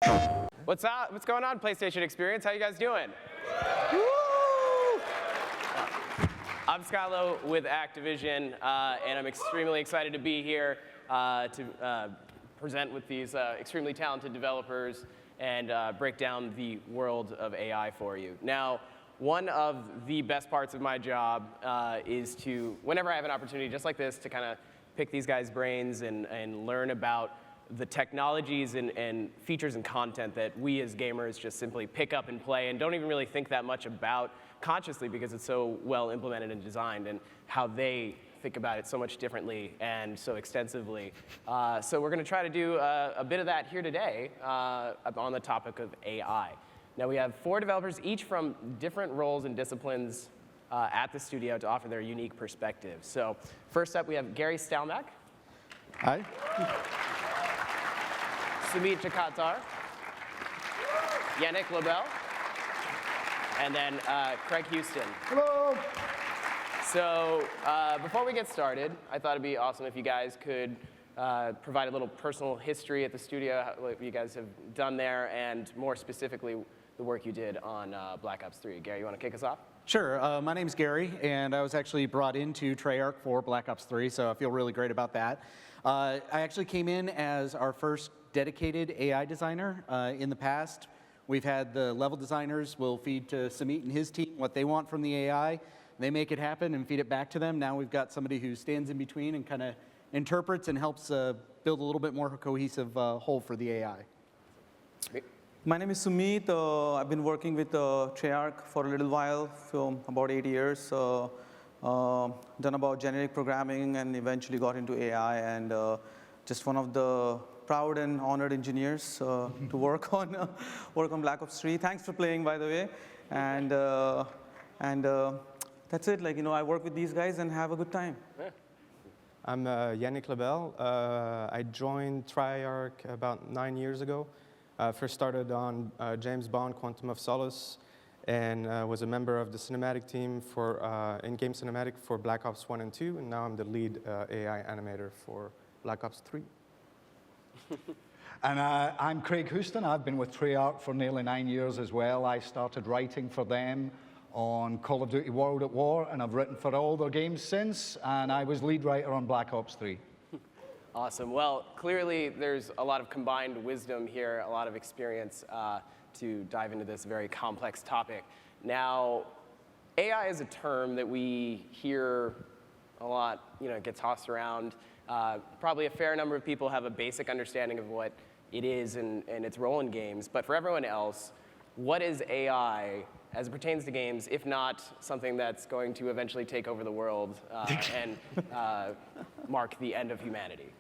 What's up? What's going on, PlayStation Experience? How you guys doing? I'm Skylo with Activision, and I'm extremely excited to be here to present with these extremely talented developers and break down the world of AI for you. Now, one of the best parts of my job is to, whenever I have an opportunity just like this, to kind of pick these guys' brains and learn about the technologies and features and content that we as gamers just simply pick up and play and don't even really think that much about consciously because it's so well implemented and designed, and how they think about it so much differently and so extensively. So we're going to try to do a bit of that here today on the topic of AI. Now we have 4 developers, each from different roles and disciplines at the studio to offer their unique perspective. So first up, we have Gary Stelmack. Hi. Sumeet Jakatdar. Yanick, Lebel. And then Craig Houston. Hello. So before we get started, I thought it'd be awesome if you guys could provide a little personal history at the studio, what you guys have done there, and more specifically, the work you did on Black Ops 3. Gary, you want to kick us off? Sure. My name's Gary, and I was actually brought into Treyarch for Black Ops 3, so I feel really great about that. I actually came in as our first dedicated AI designer. In the past, we've had the level designers will feed to Sumeet and his team what they want from the AI. They make it happen and feed it back to them. Now we've got somebody who stands in between and kind of interprets and helps build a little bit more cohesive whole for the AI. My name is Sumeet. I've been working with Treyarch for a little while, for about 8 years. Done about generic programming and eventually got into AI, and just one of the proud and honored engineers to work on Black Ops 3. Thanks for playing, by the way. And that's it. Like, I work with these guys and have a good time. Yeah. I'm Yanick Lebel. I joined Treyarch about 9 years ago. First started on James Bond, Quantum of Solace, and was a member of the cinematic team for in-game cinematic for Black Ops 1 and 2, and now I'm the lead AI animator for Black Ops 3. And I'm Craig Houston. I've been with Treyarch for nearly 9 years as well. I started writing for them on Call of Duty World at War, and I've written for all their games since, and I was lead writer on Black Ops 3. Awesome. Well, clearly there's a lot of combined wisdom here, a lot of experience to dive into this very complex topic. Now, AI is a term that we hear a lot, get tossed around. Probably a fair number of people have a basic understanding of what it is and its role in games. But for everyone else, what is AI as it pertains to games, if not something that's going to eventually take over the world and mark the end of humanity?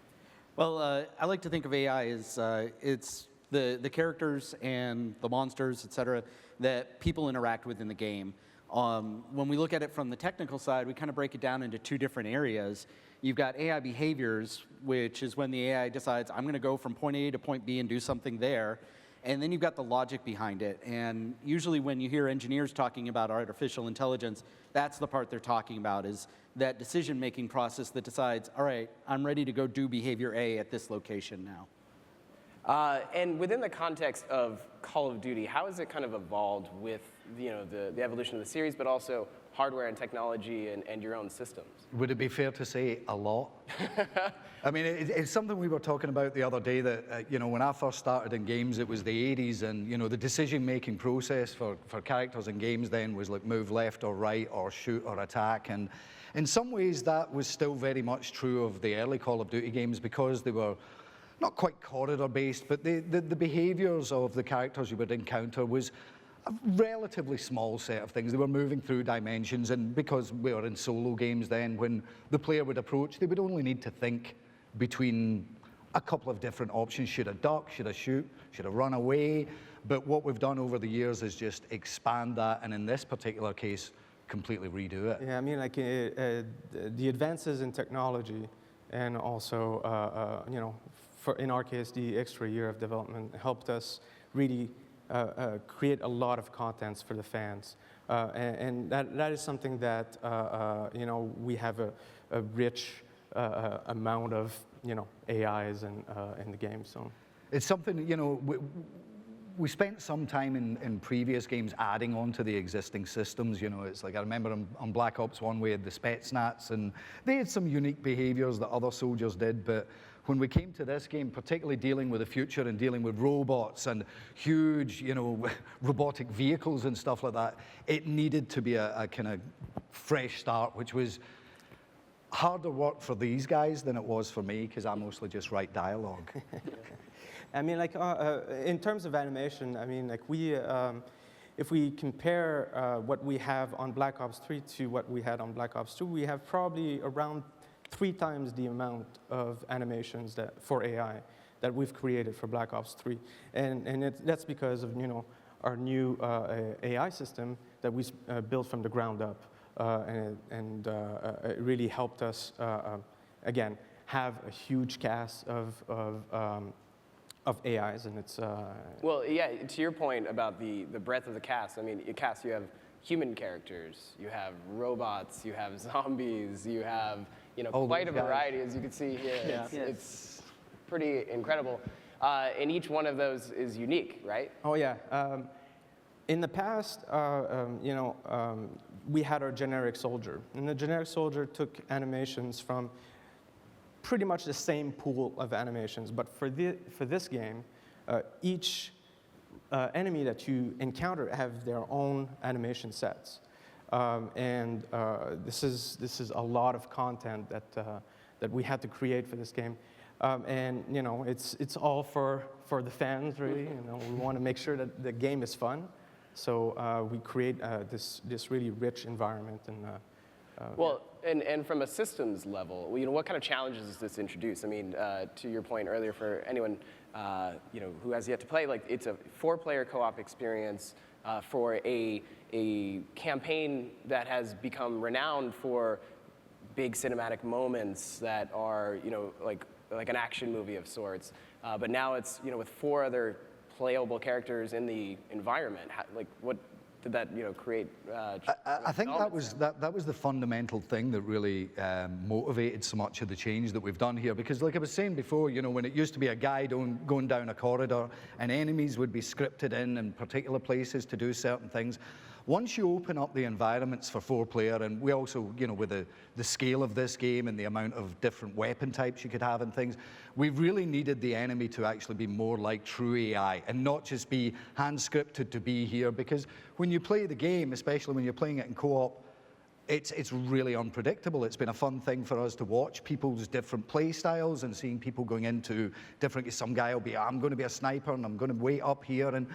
Well, I like to think of AI as it's the characters and the monsters, et cetera, that people interact with in the game. When we look at it from the technical side, we kind of break it down into 2 different areas. You've got AI behaviors, which is when the AI decides, I'm going to go from point A to point B and do something there. And then you've got the logic behind it. And usually when you hear engineers talking about artificial intelligence, that's the part they're talking about, is that decision-making process that decides, all right, I'm ready to go do behavior A at this location now. And within the context of Call of Duty, how has it kind of evolved with the evolution of the series, but also hardware and technology and your own systems? Would it be fair to say a lot? I mean, it's something we were talking about the other day that, when I first started in games, it was the 80s, and, the decision-making process for characters in games then was like move left or right or shoot or attack. And in some ways, that was still very much true of the early Call of Duty games because they were not quite corridor-based, but the behaviors of the characters you would encounter was a relatively small set of things. They were moving through dimensions, and because we were in solo games then, when the player would approach, they would only need to think between a couple of different options. Should I duck? Should I shoot? Should I run away? But what we've done over the years is just expand that, and in this particular case, completely redo it. Yeah, I mean, like the advances in technology, and also, in our case, the extra year of development helped us really create a lot of contents for the fans, and that is something that we have a rich amount of AIs in the game. So it's something we spent some time in previous games adding on to the existing systems. You know, it's like I remember on Black Ops 1 we had the Spetsnaz, and they had some unique behaviors that other soldiers did, but when we came to this game, particularly dealing with the future and dealing with robots and huge, you know, robotic vehicles and stuff like that, it needed to be a kind of fresh start, which was harder work for these guys than it was for me, because I mostly just write dialogue. I mean, like, in terms of animation, I mean, like, if we compare what we have on Black Ops 3 to what we had on Black Ops 2, we have probably around 3 times the amount of animations for AI that we've created for Black Ops 3. And that's because of, you know, our new AI system that we built from the ground up. And it really helped us, again, have a huge cast of AIs, and it's... Well, yeah, to your point about the breadth of the cast, I mean, you have human characters, you have robots, you have zombies, you have, you know, quite a variety, as you can see here. Yeah. It's pretty incredible. And each one of those is unique, right? Oh, yeah. In the past, you know, we had our generic soldier, and the generic soldier took animations from pretty much the same pool of animations, but for this game, each enemy that you encounter have their own animation sets, and this is a lot of content that we had to create for this game, and you know, it's all for the fans, really. You know, we want to make sure that the game is fun, so we create this really rich environment and. Well, and from a systems level, you know, what kind of challenges does this introduce? I mean, to your point earlier, for anyone you know, who has yet to play, like, it's a 4-player co-op experience for a campaign that has become renowned for big cinematic moments that are, you know, like an action movie of sorts. But now it's, you know, with 4 other playable characters in the environment. Like, what did that, you know, create? I think that was the fundamental thing that really motivated so much of the change that we've done here. Because, like I was saying before, you know, when it used to be a guy going down a corridor and enemies would be scripted in particular places to do certain things. Once you open up the environments for 4-player, and we also, you know, with the scale of this game and the amount of different weapon types you could have and things, we really needed the enemy to actually be more like true AI and not just be hand-scripted to be here. Because when you play the game, especially when you're playing it in co-op, it's really unpredictable. It's been a fun thing for us to watch people's different play styles and seeing people going into different, some guy will be, I'm going to be a sniper and I'm going to wait up here. And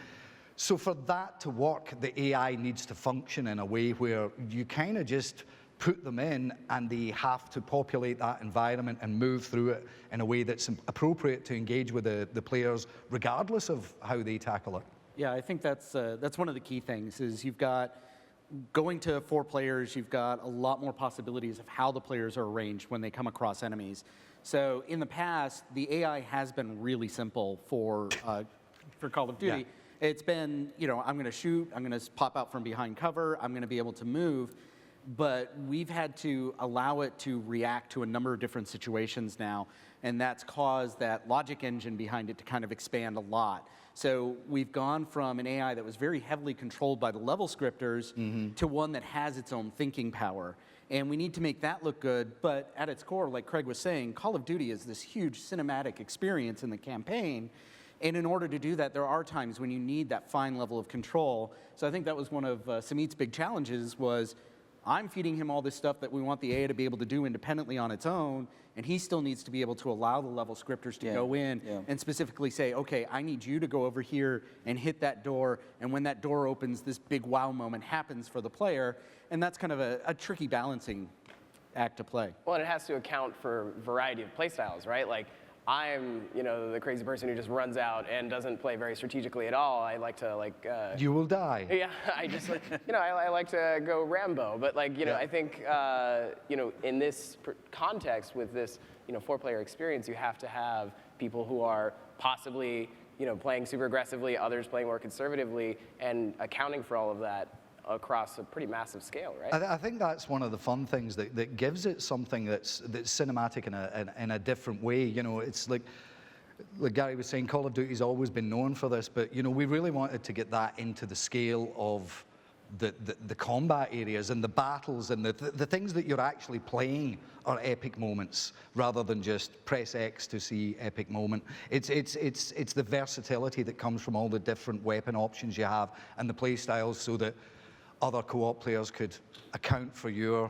so for that to work, the AI needs to function in a way where you kind of just put them in and they have to populate that environment and move through it in a way that's appropriate to engage with the players, regardless of how they tackle it. Yeah, I think that's one of the key things is you've got, going to 4 players, you've got a lot more possibilities of how the players are arranged when they come across enemies. So in the past, the AI has been really simple for Call of Duty. Yeah. It's been, you know, I'm going to shoot, I'm going to pop out from behind cover, I'm going to be able to move, but we've had to allow it to react to a number of different situations now, and that's caused that logic engine behind it to kind of expand a lot. So we've gone from an AI that was very heavily controlled by the level scripters to one that has its own thinking power. And we need to make that look good, but at its core, like Craig was saying, Call of Duty is this huge cinematic experience in the campaign. And in order to do that, there are times when you need that fine level of control. So I think that was one of Sumeet's big challenges was, I'm feeding him all this stuff that we want the AI to be able to do independently on its own, and he still needs to be able to allow the level scripters to go in and specifically say, okay, I need you to go over here and hit that door, and when that door opens, this big wow moment happens for the player, and that's kind of a tricky balancing act to play. Well, and it has to account for variety of play styles, right? Like, I'm, you know, the crazy person who just runs out and doesn't play very strategically at all. I like to, like... You will die. Yeah, I just, like, you know, I like to go Rambo. But, like, you know, I think, you know, in this context with this, you know, 4-player experience, you have to have people who are possibly, you know, playing super aggressively, others playing more conservatively, and accounting for all of that across a pretty massive scale, right? I think that's one of the fun things that gives it something that's cinematic in a different way. You know, it's like like Gary was saying, Call of Duty's always been known for this, but you know, we really wanted to get that into the scale of the combat areas and the battles and the things that you're actually playing are epic moments rather than just press X to see epic moment. It's the versatility that comes from all the different weapon options you have and the play styles so that other co-op players could account for your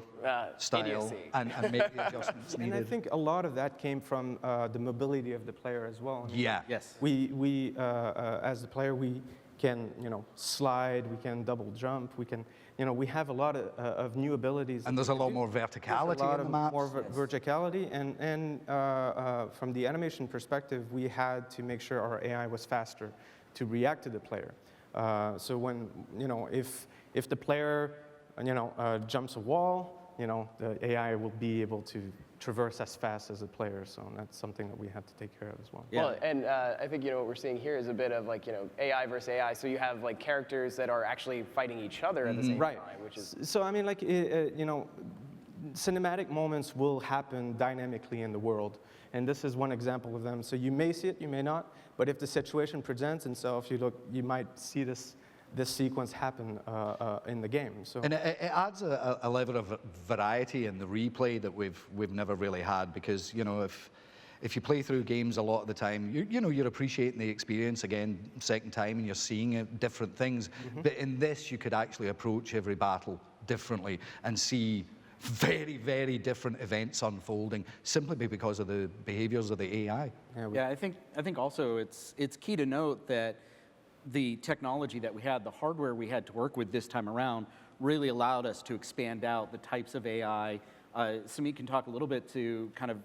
style idiocy. and make the adjustments needed. And I think a lot of that came from the mobility of the player as well. I mean, Yeah. Yes. We as the player, we can, slide, we can double jump, we can, we have a lot of new abilities. And there's a lot more verticality There's a lot in the of maps. more verticality, and from the animation perspective, we had to make sure our AI was faster to react to the player. So when, if the player, jumps a wall, the AI will be able to traverse as fast as the player. So that's something that we have to take care of as well. Yeah. Well, and I think what we're seeing here is a bit of like AI versus AI. So you have like characters that are actually fighting each other at the same Right. time, which is So I mean, like cinematic moments will happen dynamically in the world, and this is one example of them. So you may see it, you may not, but if the situation presents itself, you might see this sequence happen in the game. So And it adds a level of variety in the replay that we've never really had because if you play through games a lot of the time, you're appreciating the experience again second time and you're seeing different things. But in this, you could actually approach every battle differently and see very, very different events unfolding simply because of the behaviors of the AI. Yeah, I think also it's key to note that the technology that we had, the hardware we had to work with this time around, really allowed us to expand out the types of AI. Sumeet can talk a little bit to kind of,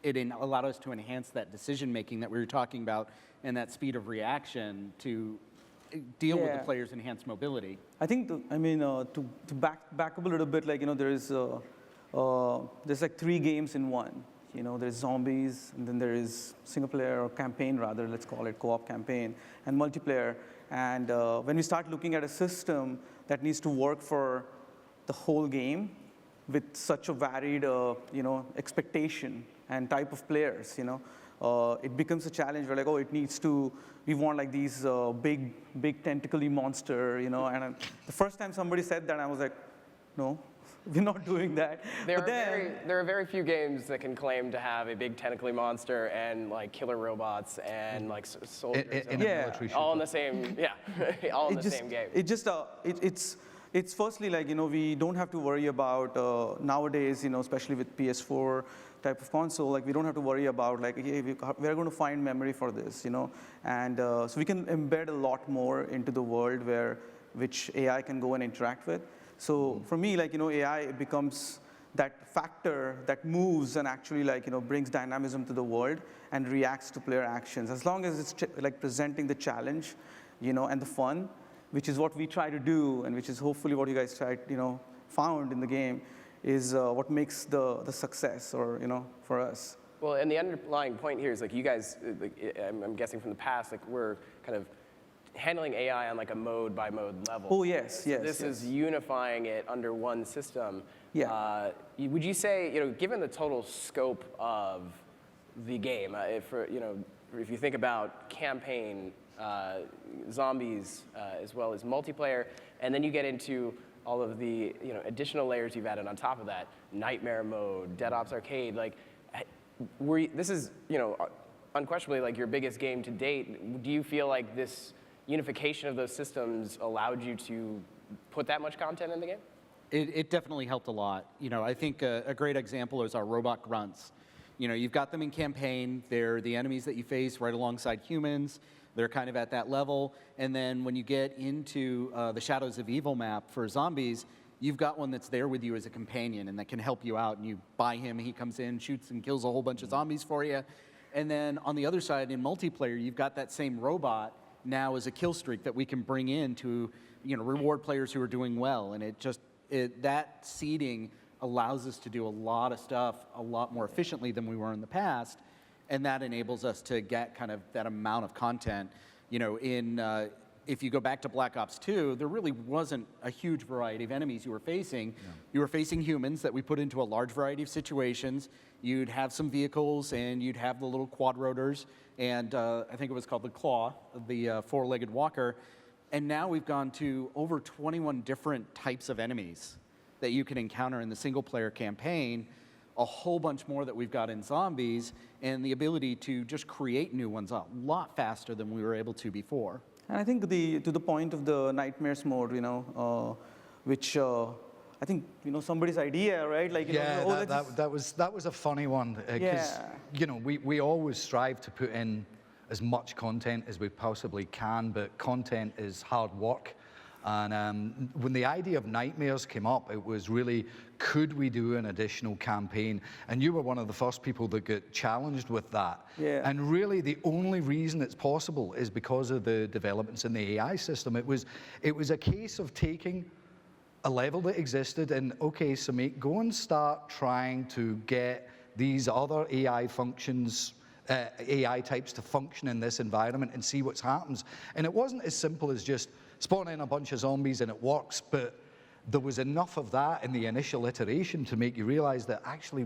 it allowed us to enhance that decision making that we were talking about and that speed of reaction to deal with the player's enhanced mobility. I think, to back up a little bit, like, there's like 3 games in one. There's zombies, and then there is single player or campaign rather, let's call it co-op campaign, and multiplayer. And when we start looking at a system that needs to work for the whole game with such a varied, expectation and type of players, it becomes a challenge. We're like, we want like these big tentacly monster, and the first time somebody said that, I was like, no. We're not doing that. There are very few games that can claim to have a big tentacly monster and like killer robots and like soldiers. In a military shooter. All in the same, all in the same game. It's firstly like, we don't have to worry about nowadays, especially with PS4 type of console, like we don't have to worry about like, hey, we're going to find memory for this, and so we can embed a lot more into the world which AI can go and interact with. So for me, like, AI becomes that factor that moves and actually like, brings dynamism to the world and reacts to player actions. As long as it's like presenting the challenge, and the fun, which is what we try to do, and which is hopefully what you guys found in the game, is what makes the success, or for us. Well, and the underlying point here is like you guys, I'm guessing from the past, like we're kind of handling AI on like a mode by mode level. Oh yes, yes. This is unifying it under one system. Yeah. Would you say, given the total scope of the game, if you think about campaign, zombies, as well as multiplayer, and then you get into all of the additional layers you've added on top of that, nightmare mode, Dead Ops Arcade, like, this is unquestionably like your biggest game to date. Do you feel like this unification of those systems allowed you to put that much content in the game? It definitely helped a lot. I think a great example is our robot grunts. You've got them in campaign. They're the enemies that you face right alongside humans. They're kind of at that level. And then when you get into the Shadows of Evil map for zombies, you've got one that's there with you as a companion and that can help you out. And you buy him, he comes in, shoots and kills a whole bunch of zombies for you. And then on the other side, in multiplayer, you've got that same robot now as a kill streak that we can bring in to reward players who are doing well. And that seeding allows us to do a lot of stuff a lot more efficiently than we were in the past, and that enables us to get kind of that amount of content. In if you go back to Black Ops 2, there really wasn't a huge variety of enemies you were facing. You were facing humans that we put into a large variety of situations. You'd have some vehicles, and you'd have the little quad rotors, and I think it was called the Claw, the four-legged walker. And now we've gone to over 21 different types of enemies that you can encounter in the single-player campaign, a whole bunch more that we've got in zombies, and the ability to just create new ones a lot faster than we were able to before. And I think to the point of the nightmares mode, which I think somebody's idea, right? Like that was a funny one because we always strive to put in as much content as we possibly can, but content is hard work. And when the idea of nightmares came up, it was really, could we do an additional campaign? And you were one of the first people that got challenged with that. Yeah. And really, the only reason it's possible is because of the developments in the AI system. It was a case of taking a level that existed and, okay, Sumeet, go and start trying to get these other AI functions, AI types to function in this environment and see what happens. And it wasn't as simple as just spawn in a bunch of zombies and it works, but there was enough of that in the initial iteration to make you realize that actually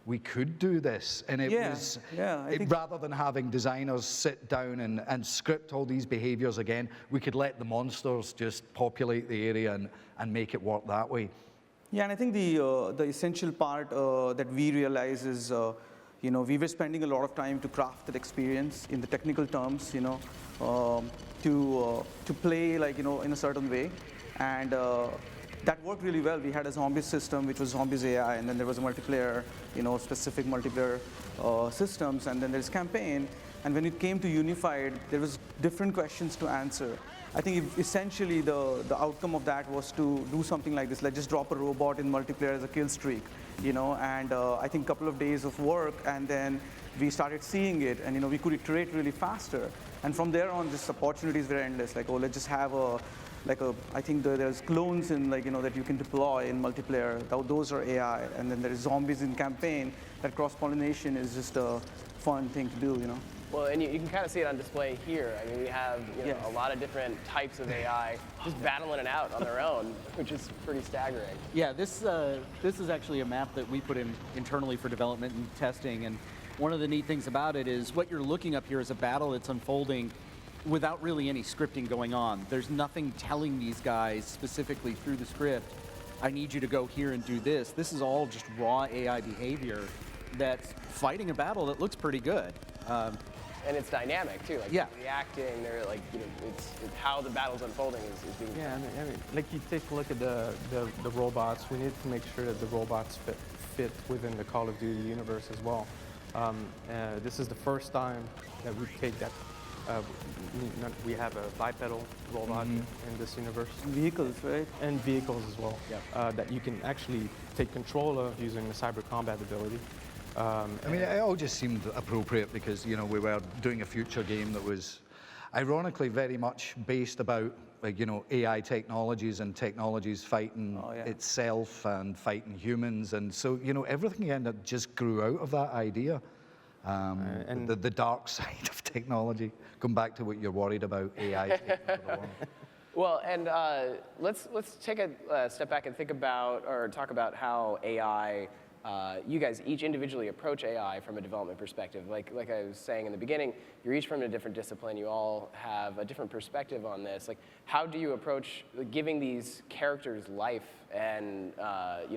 we could do this. And it was, rather than having designers sit down and script all these behaviors again, we could let the monsters just populate the area and make it work that way. Yeah, and I think the essential part that we realize is, we were spending a lot of time to craft that experience in the technical terms, to play like, in a certain way. And that worked really well. We had a zombies system, which was zombies AI, and then there was a multiplayer, specific multiplayer systems, and then there's campaign. And when it came to unified, there was different questions to answer. I think essentially the outcome of that was to do something like this, like just drop a robot in multiplayer as a kill streak, and I think a couple of days of work, and then we started seeing it, and we could iterate really faster. And from there on, just opportunities were endless. Like, let's just have I think there's clones in that you can deploy in multiplayer. Those are AI, and then there's zombies in campaign. That cross-pollination is just a fun thing to do, Well, and you can kind of see it on display here. I mean, we have a lot of different types of AI just battling it out on their own, which is pretty staggering. Yeah, this is actually a map that we put in internally for development and testing. And one of the neat things about it is what you're looking up here is a battle that's unfolding without really any scripting going on. There's nothing telling these guys specifically through the script, I need you to go here and do this. This is all just raw AI behavior that's fighting a battle that looks pretty good. And it's dynamic too, like reacting. They're like, it's how the battle's unfolding is being. Yeah, I mean, like you take a look at the robots. We need to make sure that the robots fit within the Call of Duty universe as well. This is the first time that we take that. We have a bipedal robot in this universe. Vehicles, right? And vehicles as well. Yeah. That you can actually take control of using the cyber combat ability. I mean, it all just seemed appropriate because, we were doing a future game that was ironically very much based about, AI technologies and technologies fighting itself and fighting humans. And so, everything kind of just grew out of that idea. And the dark side of technology. Come back to what you're worried about, AI taking over the world. Well, and let's take a step back and think about, or talk about how AI, you guys each individually approach AI from a development perspective. Like I was saying in the beginning, you're each from a different discipline. You all have a different perspective on this. Like, how do you approach giving these characters life and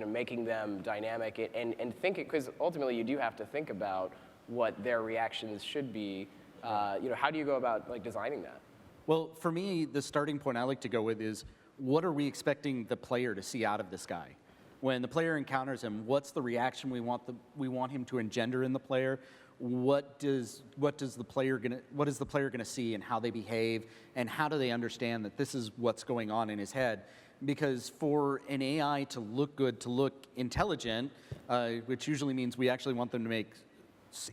making them dynamic and think it? Because ultimately, you do have to think about what their reactions should be. How do you go about designing that? Well, for me, the starting point I like to go with is, what are we expecting the player to see out of this guy? When the player encounters him, what's the reaction we want him to engender in the player? What is the player gonna see and how they behave, and how do they understand that this is what's going on in his head? Because for an AI to look good, to look intelligent, which usually means we actually want them to make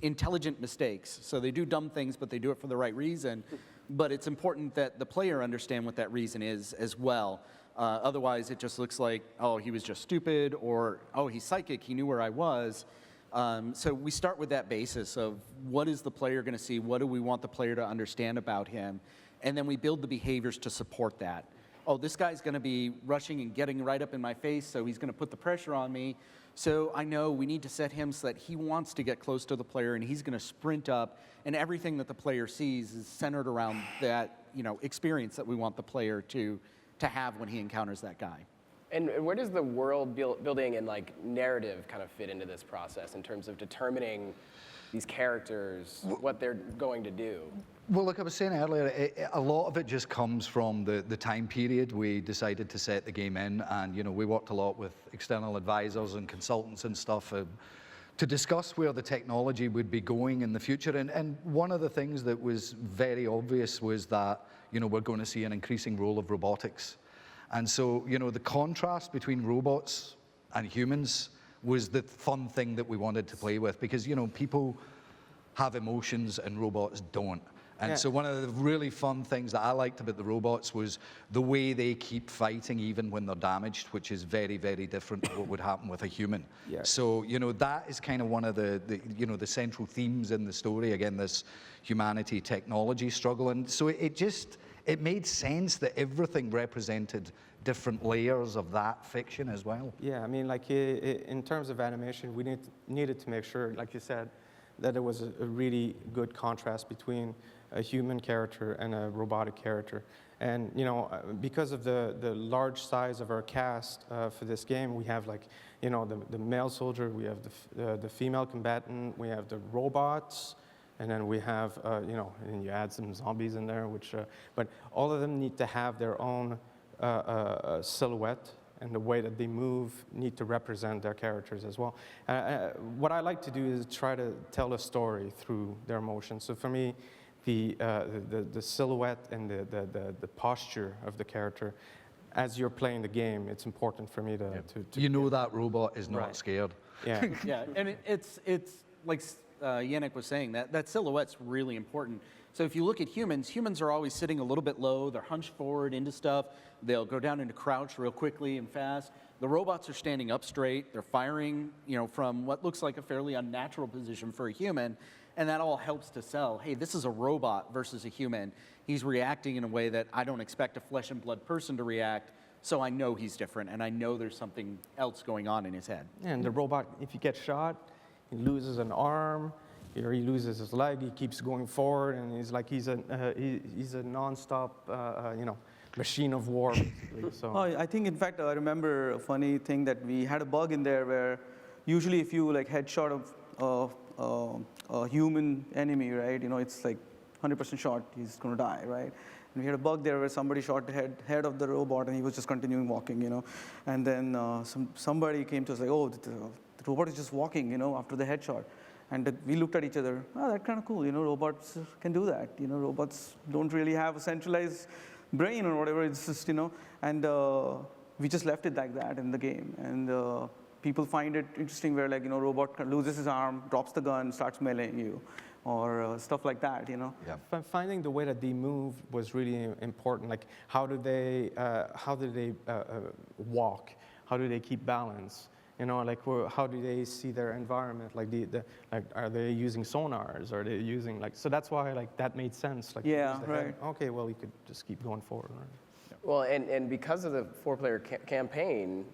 intelligent mistakes. So they do dumb things, but they do it for the right reason. But it's important that the player understand what that reason is as well. Otherwise, it just looks like, oh, he was just stupid, or, oh, he's psychic, he knew where I was. So we start with that basis of what is the player going to see, what do we want the player to understand about him, and then we build the behaviors to support that. Oh, this guy's going to be rushing and getting right up in my face, so he's going to put the pressure on me. So I know we need to set him so that he wants to get close to the player, and he's going to sprint up, and everything that the player sees is centered around that, experience that we want the player to have when he encounters that guy. And where does the world building and like narrative kind of fit into this process in terms of determining these characters, what they're going to do? Well, like I was saying earlier, a lot of it just comes from the time period we decided to set the game in, and we worked a lot with external advisors and consultants and stuff to discuss where the technology would be going in the future. And one of the things that was very obvious was that we're going to see an increasing role of robotics. And so the contrast between robots and humans was the fun thing that we wanted to play with, because people have emotions and robots don't. And so one of the really fun things that I liked about the robots was the way they keep fighting even when they're damaged, which is very, very different to what would happen with a human. Yeah. So, that is kind of one of the central themes in the story. Again, this humanity-technology struggle. And so it made sense that everything represented different layers of that fiction as well. Yeah, I mean, like in terms of animation, we needed to make sure, like you said, that there was a really good contrast between a human character and a robotic character. And because of the large size of our cast for this game, we have the male soldier, we have the female combatant, we have the robots, and then we have and you add some zombies in there, but all of them need to have their own silhouette, and the way that they move need to represent their characters as well. What I like to do is try to tell a story through their emotions. So for me, the silhouette and the posture of the character, as you're playing the game, it's important for me to that robot is not scared. Yeah. Yeah, and it's like Yanick was saying, that silhouette's really important. So if you look at humans are always sitting a little bit low, they're hunched forward into stuff, they'll go down into crouch real quickly and fast. The robots are standing up straight, they're firing, from what looks like a fairly unnatural position for a human, and that all helps to sell, hey, this is a robot versus a human. He's reacting in a way that I don't expect a flesh and blood person to react, so I know he's different, and I know there's something else going on in his head. And the robot, if he gets shot, he loses an arm, or he loses his leg, he keeps going forward, and he's a non-stop, machine of war, basically. So. I think, in fact, I remember a funny thing that we had a bug in there where usually if you headshot a human enemy, right, it's like 100% shot, he's going to die, right? And we had a bug there where somebody shot the head of the robot, and he was just continuing walking, And then somebody came to us like, oh, the robot is just walking, after the headshot. And we looked at each other, oh, that's kind of cool, robots can do that. Robots don't really have a centralized brain or whatever, it's just, and we just left it like that in the game. And people find it interesting where, robot loses his arm, drops the gun, starts meleeing you, or stuff like that, Yeah. Finding the way that they move was really important. Like, how do they walk? How do they keep balance? How do they see their environment? Are they using sonars? Are they using so that's why that made sense. Yeah, right. Okay, well, you could just keep going forward. Right? Yeah. Well, and because of the 4-player campaign,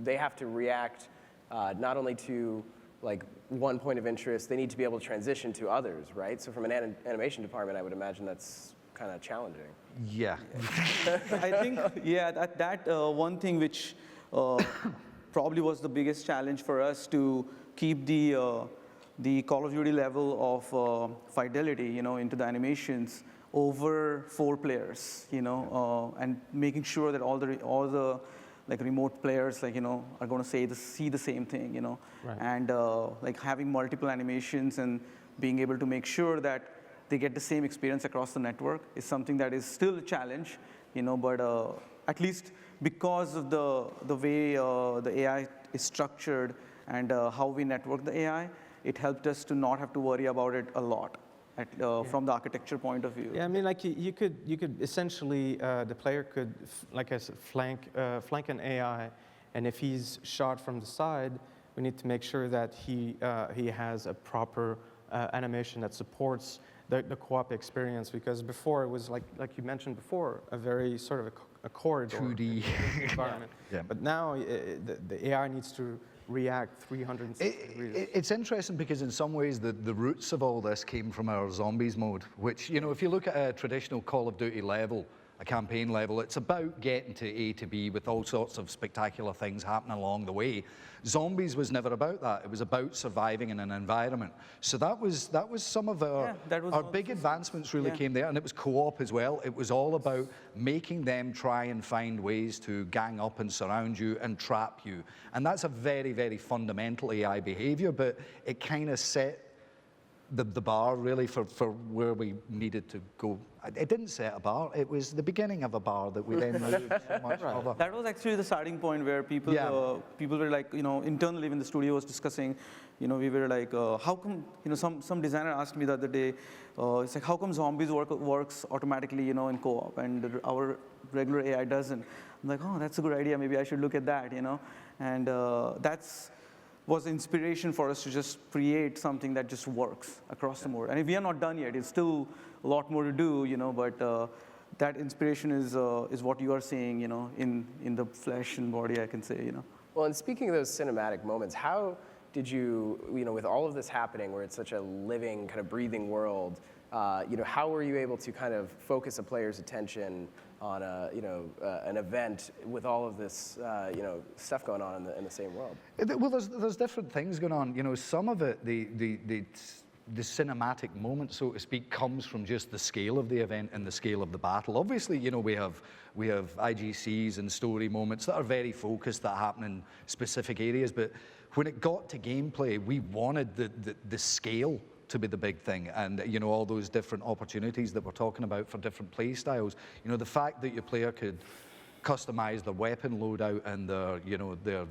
they have to react not only to one point of interest, they need to be able to transition to others, right? So from an animation department, I would imagine that's kind of challenging. Yeah. I think, that one thing which probably was the biggest challenge for us to keep the Call of Duty level of fidelity, into the animations over 4 players, and making sure that all the remote players, are going to see the same thing, Right. and having multiple animations and being able to make sure that they get the same experience across the network is something that is still a challenge, but at least because of the way the AI is structured and how we network the AI, it helped us to not have to worry about it a lot from the architecture point of view. Yeah, I mean, you could essentially the player could, like I said, flank an AI, and if he's shot from the side, we need to make sure that he has a proper animation that supports the co-op experience, because before it was like you mentioned before, a very sort of a corridor 2D environment. Yeah. But now the AI needs to react 360 degrees. It's interesting because in some ways the roots of all this came from our zombies mode, which, you know, if you look at a traditional Call of Duty level, a campaign level, it's about getting to A to B with all sorts of spectacular things happening along the way. Zombies was never about that. It was about surviving in an environment. So that was some of our big advancements really came there, and it was co-op as well. It was all about making them try and find ways to gang up and surround you and trap you. And that's a very, very fundamental AI behavior, but it kind of set the bar really for where we needed to go. It didn't set a bar, it was the beginning of a bar that we then moved so much further. That was actually the starting point where people people were like, you know, internally when the studio was discussing, you know, we were like, how come, you know, some designer asked me the other day, it's like, how come zombies works automatically, you know, in co-op and our regular AI doesn't? I'm like, oh, that's a good idea, maybe I should look at that, you know? And was inspiration for us to just create something that just works across the board. And we are not done yet. It's still a lot more to do, you know, but that inspiration is what you are seeing, you know, in the flesh and body, I can say, you know. Well, and speaking of those cinematic moments, how did you, you know, with all of this happening where it's such a living, kind of breathing world, you know, how were you able to kind of focus a player's attention on a, you know, an event with all of this, you know, stuff going on in the same world? Well, there's different things going on. You know, some of it, the cinematic moment, so to speak, comes from just the scale of the event and the scale of the battle. Obviously, you know, we have IGCs and story moments that are very focused, that happen in specific areas, but when it got to gameplay, we wanted the scale to be the big thing, and you know, all those different opportunities that we're talking about for different play styles. You know, the fact that your player could customize the weapon loadout and their, you know, their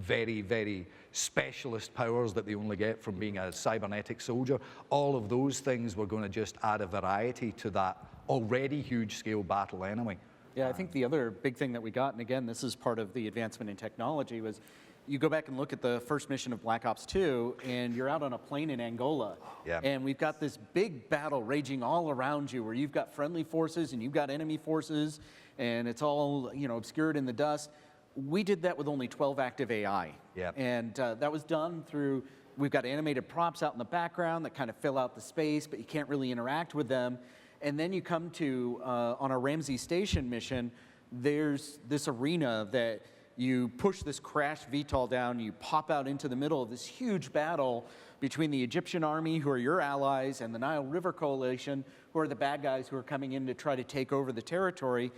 very, very specialist powers that they only get from being a cybernetic soldier, all of those things were going to just add a variety to that already huge scale battle anyway. Yeah, I think the other big thing that we got, and again, this is part of the advancement in technology, was you go back and look at the first mission of Black Ops 2, and you're out on a plane in Angola. Yeah. And we've got this big battle raging all around you where you've got friendly forces and you've got enemy forces, and it's all, you know, obscured in the dust. We did that with only 12 active AI. Yeah. And that was done through, we've got animated props out in the background that kind of fill out the space, but you can't really interact with them. And then you come to, on our Ramsey Station mission, there's this arena that you push this crashed VTOL down, you pop out into the middle of this huge battle between the Egyptian army, who are your allies, and the Nile River Coalition, who are the bad guys who are coming in to try to take over the territory.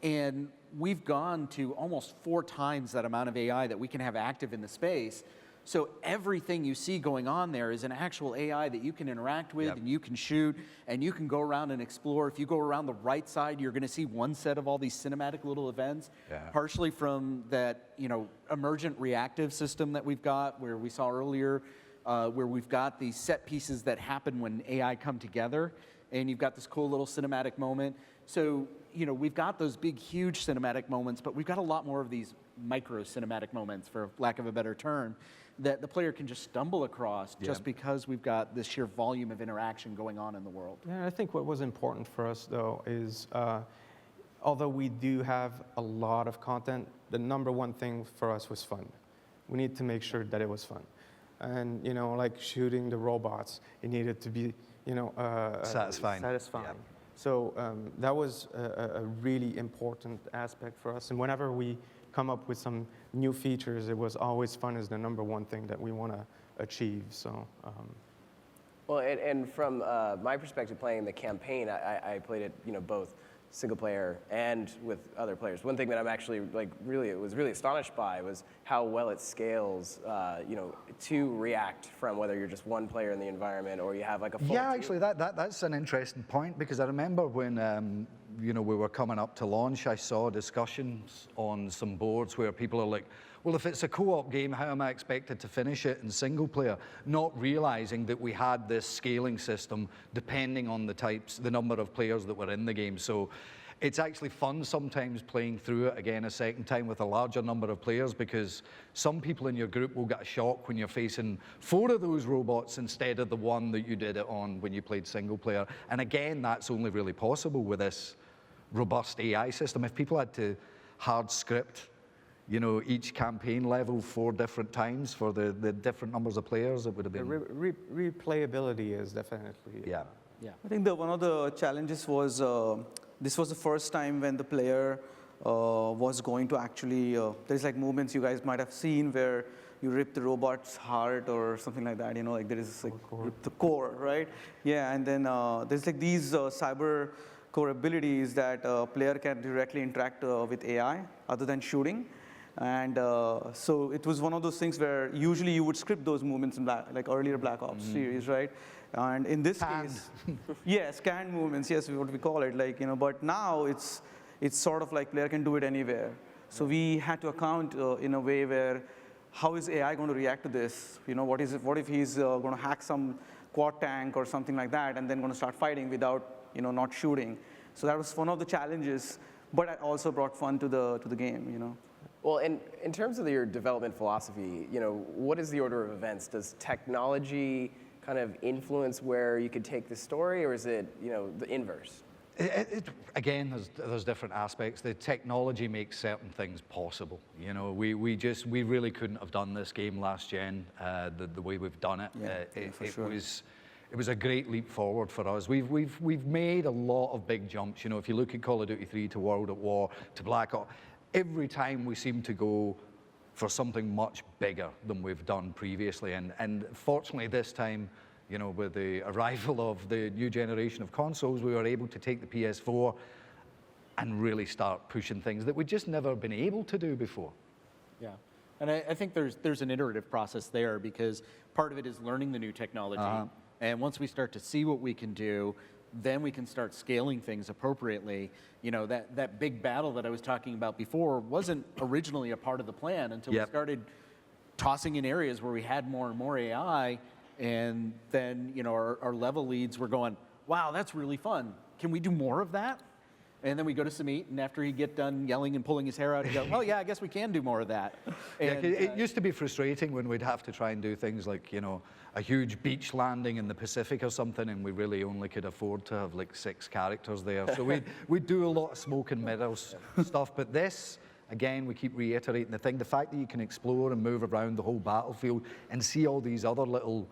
And we've gone to almost 4 times that amount of AI that we can have active in the space. So everything you see going on there is an actual AI that you can interact with, and you can shoot, and you can go around and explore. If you go around the right side, you're going to see one set of all these cinematic little events, partially from that, you know, emergent reactive system that we've got, where we saw earlier, where we've got these set pieces that happen when AI come together, and you've got this cool little cinematic moment. So, you know, we've got those big, huge cinematic moments, but we've got a lot more of these micro cinematic moments, for lack of a better term, that the player can just stumble across just because we've got this sheer volume of interaction going on in the world. Yeah, I think what was important for us, though, is although we do have a lot of content, the number one thing for us was fun. We need to make sure that it was fun. And, you know, like shooting the robots, it needed to be, you know, satisfying. Satisfying. So that was a really important aspect for us. And whenever we come up with some new features, it was always fun is the number one thing that we want to achieve. So. Well, and from my perspective, playing the campaign, I played it, you know, both single player and with other players. One thing that I'm actually was really astonished by was how well it scales, you know, to react from whether you're just one player in the environment or you have like a full team. Actually, that's an interesting point, because I remember when you know, we were coming up to launch, I saw discussions on some boards where people are like, well, if it's a co-op game, how am I expected to finish it in single player? Not realizing that we had this scaling system depending on the number of players that were in the game. So It's actually fun sometimes playing through it again a second time with a larger number of players, because some people in your group will get a shock when you're facing 4 of those robots instead of the one that you did it on when you played single player. And again, that's only really possible with this robust AI system. If people had to hard script, you know, each campaign level 4 different times for the different numbers of players, it would have been... Replayability is definitely... Yeah. Yeah. I think one of the challenges was this was the first time when the player was going to actually, there's like movements you guys might have seen where you rip the robot's heart or something like that, you know, like there is like rip the core, right? Yeah, and then there's like these cyber core abilities that a player can directly interact with AI other than shooting. And so it was one of those things where usually you would script those movements in like earlier Black Ops series, right? And in this case, yes, canned movements, yes, what we call it, like, you know, but now it's sort of like player can do it anywhere. So we had to account in a way where how is AI going to react to this? You know, what if he's going to hack some quad tank or something like that and then going to start fighting without, you know, not shooting? So that was one of the challenges, but it also brought fun to the game, you know. Well, in terms of your development philosophy, you know, what is the order of events? Does technology kind of influence where you could take the story, or is it, you know, the inverse? Again, there's different aspects. The technology makes certain things possible. You know, we really couldn't have done this game last gen the way we've done it. It was a great leap forward for us. We've made a lot of big jumps. You know, if you look at Call of Duty 3 to World at War to Black Ops, every time we seem to go for something much bigger than we've done previously. And fortunately this time, you know, with the arrival of the new generation of consoles, we were able to take the PS4 and really start pushing things that we'd just never been able to do before. Yeah, and I think there's an iterative process there, because part of it is learning the new technology. And once we start to see what we can do, then we can start scaling things appropriately. You know, that big battle that I was talking about before wasn't originally a part of the plan until we started tossing in areas where we had more and more AI, and then, you know, our level leads were going, wow, that's really fun. Can we do more of that? And then we go to Sumeet, and after he'd get done yelling and pulling his hair out, he'd go, well, yeah, I guess we can do more of that. And, it used to be frustrating when we'd have to try and do things like, you know, a huge beach landing in the Pacific or something, and we really only could afford to have like 6 characters there. So we'd do a lot of smoke and mirrors stuff. But this, again, we keep reiterating the fact that you can explore and move around the whole battlefield and see all these other little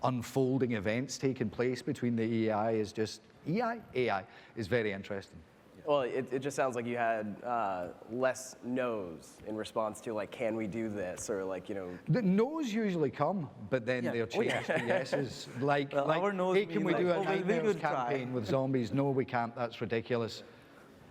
unfolding events taking place between the AI is just, AI is very interesting. Well, it just sounds like you had less no's in response to, like, can we do this? Or, like, you know. The no's usually come, but then they're changed to yeses. Like, hey, can we do a Nightmares campaign with zombies? No, we can't. That's ridiculous.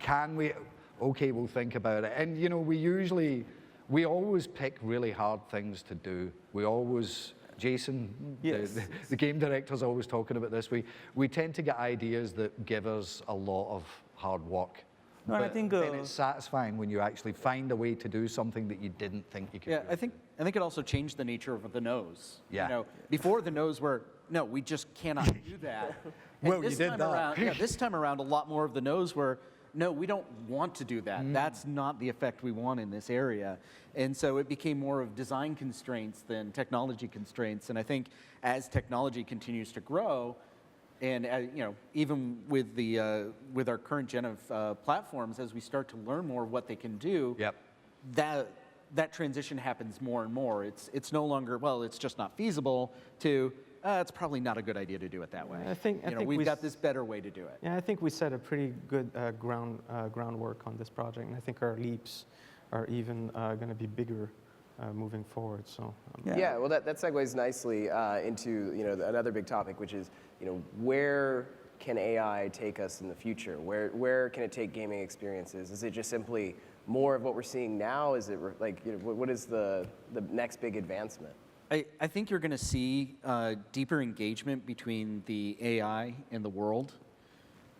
Can we? Okay, we'll think about it. And, you know, we always pick really hard things to do. We always, Jason, the game director's always talking about this. We tend to get ideas that give us a lot of hard work. No, I think then it's satisfying when you actually find a way to do something that you didn't think you could do. I think it also changed the nature of the no's. Yeah. You know, before the no's were, no, we just cannot do that. Well, you did that. This time around, a lot more of the no's were, no, we don't want to do that. That's not the effect we want in this area. And so it became more of design constraints than technology constraints. And I think as technology continues to grow, and you know, even with with our current gen of platforms, as we start to learn more what they can do, that transition happens more and more. It's no longer, well, it's just not feasible, to it's probably not a good idea to do it that way. I think we've got this better way to do it. Yeah, I think we set a pretty good groundwork on this project, and I think our leaps are even going to be bigger moving forward. So yeah, well, that segues nicely into, you know, another big topic, which is, you know, where can AI take us in the future? Where can it take gaming experiences? Is it just simply more of what we're seeing now? Is it like, you know, what is the next big advancement? I think you're going to see deeper engagement between the AI and the world.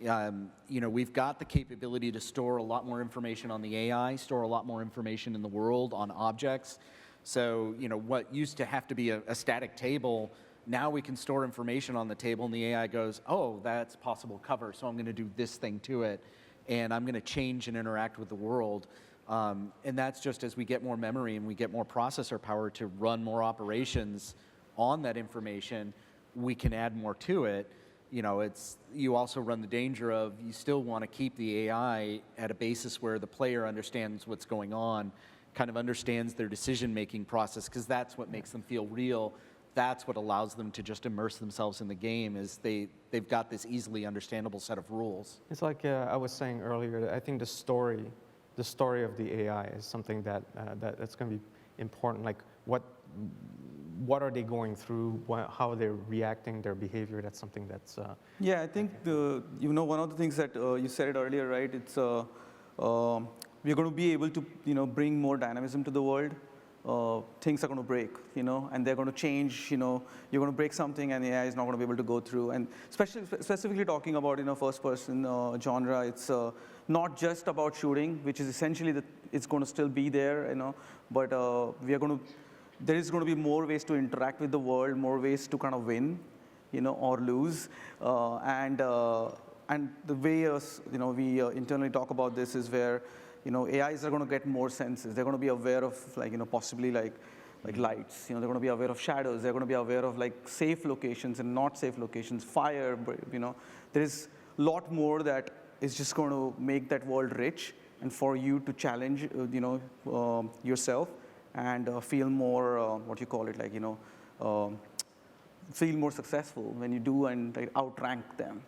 You know, we've got the capability to store a lot more information on the AI, store a lot more information in the world on objects. So, you know, what used to have to be a static table, now we can store information on the table, and the AI goes, oh, that's possible cover, so I'm going to do this thing to it. and I'm going to change and interact with the world. And that's just as we get more memory and we get more processor power to run more operations on that information, we can add more to it. You know, you also run the danger of you still want to keep the AI at a basis where the player understands what's going on, kind of understands their decision-making process, because that's what makes them feel real. That's what allows them to just immerse themselves in the game, is they've got this easily understandable set of rules. It's like I was saying earlier, I think the story of the AI is something that's going to be important. Like what are they going through? How they're reacting, their behavior. That's something that's. Yeah, I think one of the things that you said it earlier, right? It's we're going to be able to bring more dynamism to the world. Things are going to break, and they're going to change. You're going to break something, and AI is not going to be able to go through. And specifically talking about first-person genre, it's not just about shooting, which is essentially it's going to still be there, but there is going to be more ways to interact with the world, more ways to kind of win, or lose, and the way we internally talk about this is where AIs are going to get more senses. They're going to be aware of possibly like lights. They're going to be aware of shadows. They're going to be aware of safe locations and not safe locations, fire. There is a lot more that is just going to make that world rich, and for you to challenge yourself and feel more feel more successful when you do and outrank them.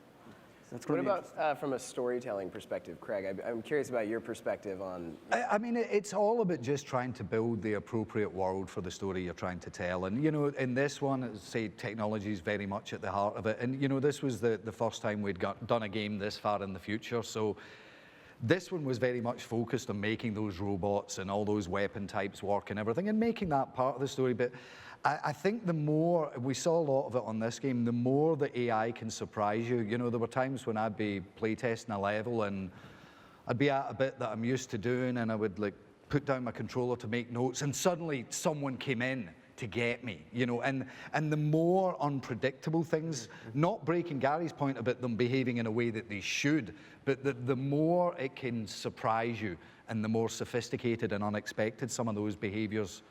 What about from a storytelling perspective, Craig? I'm curious about your perspective on. I mean, it's all about just trying to build the appropriate world for the story you're trying to tell. And, in this one, say, technology is very much at the heart of it. And, this was the first time we'd done a game this far in the future. So this one was very much focused on making those robots and all those weapon types work and everything, and making that part of the story. But I think the more, we saw a lot of it on this game, the more the AI can surprise you. There were times when I'd be playtesting a level and I'd be at a bit that I'm used to doing, and I would put down my controller to make notes, and suddenly someone came in to get me, and the more unpredictable things, not breaking Gary's point about them behaving in a way that they should, but the more it can surprise you and the more sophisticated and unexpected some of those behaviors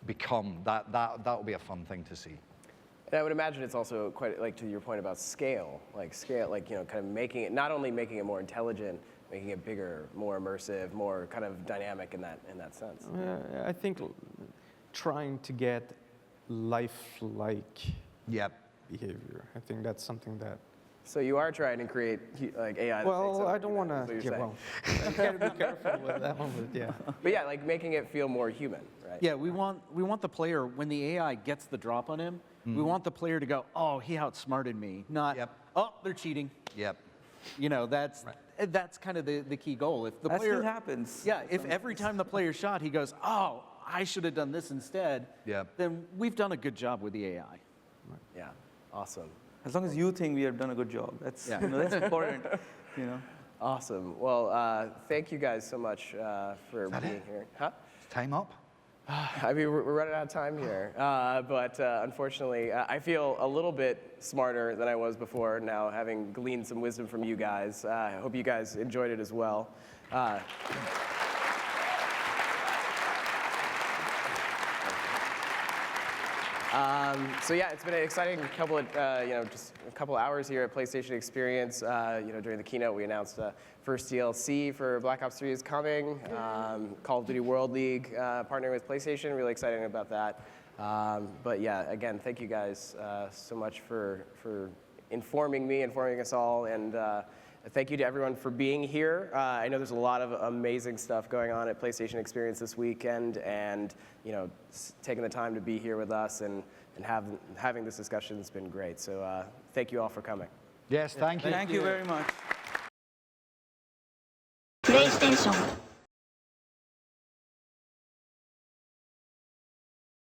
become, that'll be a fun thing to see. And I would imagine it's also quite, to your point about scale, kind of making it, not only making it more intelligent, making it bigger, more immersive, more kind of dynamic in that sense. I think trying to get life-like behavior. I think that's something that. So you are trying to create AI. Well, I don't want to. Yeah, well, you got to be careful with that one, but yeah. But yeah, making it feel more human, right? Yeah, we want the player, when the AI gets the drop on him, we want the player to go, oh, he outsmarted me, not, oh, they're cheating. Yep. That's kind of the key goal. If the that player still happens. Yeah, if every time the player shot, he goes, oh, I should have done this instead, then we've done a good job with the AI. Yeah, awesome. As long as you think we have done a good job, that's that's important. Awesome. Well, thank you guys so much for being here. Huh? Time up? I mean, we're running out of time here, but unfortunately, I feel a little bit smarter than I was before now, having gleaned some wisdom from you guys. I hope you guys enjoyed it as well. So yeah, it's been an exciting couple of, just a couple hours here at PlayStation Experience. During the keynote, we announced first DLC for Black Ops 3 is coming. Call of Duty World League partnering with PlayStation. Really excited about that. But yeah, again, thank you guys so much for informing me, informing us all, and thank you to everyone for being here. I know there's a lot of amazing stuff going on at PlayStation Experience this weekend, and taking the time to be here with us and having this discussion has been great. So thank you all for coming. Yes, thank you. Thank you very much. PlayStation